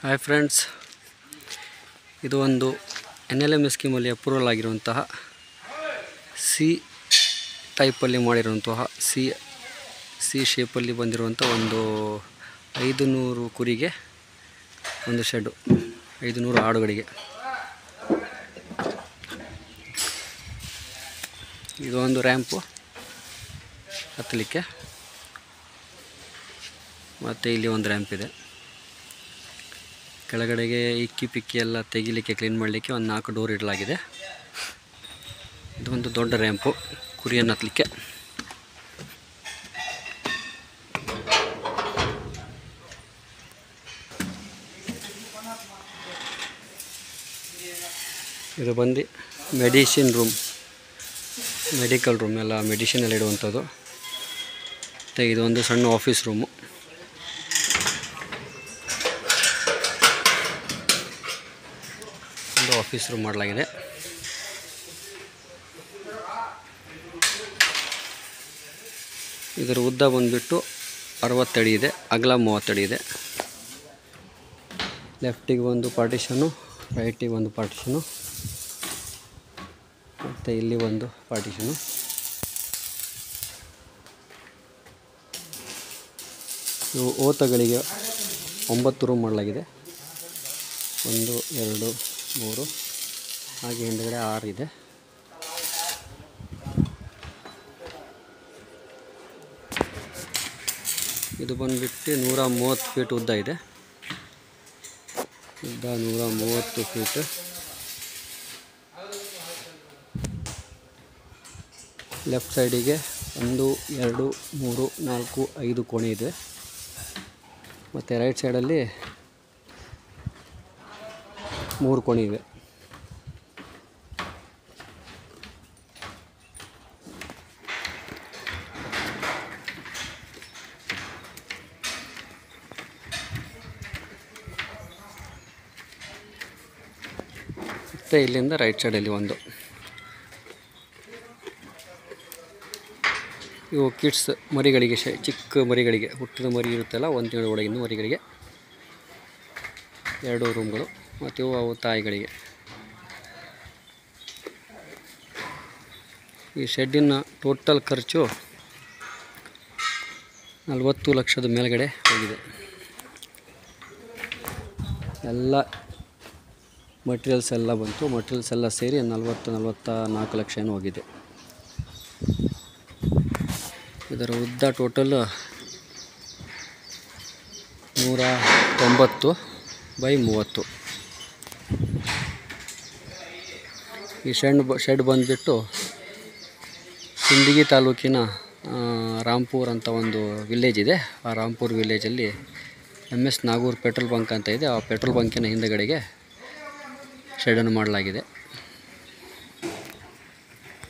Hi friends, ಇದು ಒಂದು NLM ಸ್ಕೀಮಲ್ಲಿ approval ಆಗಿರುವಂತಹ ಸಿ ಟೈಪಲ್ಲಿ ಮಾಡಿರುವಂತಹ ಸಿ ಶೇಪಲ್ಲಿ ಬಂದಿರುವಂಥ ಒಂದು 500 ಕುರಿಗೆ ಒಂದು ಶೆಡ್ಡು, 500 ಆಡುಗಳಿಗೆ. ಇದು ಒಂದು ರ್ಯಾಂಪು ಹತ್ತಲಿಕ್ಕೆ, ಮತ್ತು ಇಲ್ಲಿ ಒಂದು ರ್ಯಾಂಪ್ ಇದೆ. ಕೆಳಗಡೆಗೆ ಇಕ್ಕಿ ಪಿಕ್ಕಿ ಎಲ್ಲ ತೆಗಿಲಿಕ್ಕೆ, ಕ್ಲೀನ್ ಮಾಡಲಿಕ್ಕೆ ಒಂದು 4 ಡೋರ್ ಇಡಲಾಗಿದೆ. ಇದು ಒಂದು ದೊಡ್ಡ ರ್ಯಾಂಪು ಕುರಿಯನ್ನು ಹತ್ತಲಿಕ್ಕೆ. ಇದು ಬಂದು ಮೆಡಿಕಲ್ ರೂಮ್, ಎಲ್ಲ ಮೆಡಿಸಿನ್ ಎಲ್ಲ ಇಡುವಂಥದ್ದು. ಮತ್ತು ಇದು ಒಂದು ಸಣ್ಣ ಆಫೀಸ್ ರೂಮು. ಆಫೀಸ್ ರೂಮ್ ಮಾಡಲಾಗಿದೆ. ಇದರ ಉದ್ದ ಬಂದುಬಿಟ್ಟು 60 ಅಡಿ ಇದೆ, ಅಗಲ 30 ಅಡಿ ಇದೆ. ಲೆಫ್ಟಿಗೆ ಒಂದು ಪಾರ್ಟಿಷನು, ರೈಟಿಗೆ ಒಂದು ಪಾರ್ಟಿಷನು, ಮತ್ತು ಇಲ್ಲಿ ಒಂದು ಪಾರ್ಟಿಷನು. ಇವು ಓತಗಳಿಗೆ 9 ರೂಮ್ ಮಾಡಲಾಗಿದೆ. 1 2 3, ಹಾಗೆ ಹಿಂದುಗಡೆ 6 ಇದೆ. ಇದು ಬಂದುಬಿಟ್ಟು 130 ಫೀಟ್ ಉದ್ದ ಇದೆ. ಉದ್ದ 130 ಫೀಟ್. ಲೆಫ್ಟ್ ಸೈಡಿಗೆ 1 2 3 4 5 ಕೋಣೆ ಇದೆ. ಮತ್ತು ರೈಟ್ ಸೈಡಲ್ಲಿ 3 ಕೋಣೆ ಇವೆ. ಮತ್ತು ಇಲ್ಲಿಂದ ರೈಟ್ ಸೈಡಲ್ಲಿ ಒಂದು. ಇವು ಕಿಡ್ಸ್ ಮರಿಗಳಿಗೆ, ಚಿಕ್ಕ ಮರಿಗಳಿಗೆ, ಹುಟ್ಟಿದ ಮರಿ ಇರುತ್ತಲ್ಲ 1 ತಿಂಗಳ ಒಳಗಿನ ಮರಿಗಳಿಗೆ 2 ರೂಮ್ಗಳು. ಮತ್ತು ಇವು ಅವು ತಾಯಿಗಳಿಗೆ. ಈ ಶೆಡ್ಡಿನ ಟೋಟಲ್ ಖರ್ಚು 40 ಲಕ್ಷದ ಮೇಲ್ಗಡೆ ಹೋಗಿದೆ. ಎಲ್ಲ ಮಟೀರಿಯಲ್ಸ್ ಎಲ್ಲ ಬಂತು. ಮಟೀರಿಯಲ್ಸ್ ಎಲ್ಲ ಸೇರಿ 44 ಲಕ್ಷ ಏನೋ ಹೋಗಿದೆ. ಇದರ ಉದ್ದ ಟೋಟಲ್ 190 ಬೈ 30. ಈ ಶೆಡ್ ಬಂದುಬಿಟ್ಟು ಸಿಂದಗಿ ತಾಲೂಕಿನ ರಾಂಪುರ್ ಅಂತ ಒಂದು ವಿಲೇಜ್ ಇದೆ. ಆ ರಾಂಪುರ್ ವಿಲೇಜಲ್ಲಿ MS ನಾಗೂರ್ ಪೆಟ್ರೋಲ್ ಬಂಕ್ ಅಂತ ಇದೆ. ಆ ಪೆಟ್ರೋಲ್ ಬಂಕಿನ ಹಿಂದುಗಡೆಗೆ ಶೆಡನ್ನು ಮಾಡಲಾಗಿದೆ.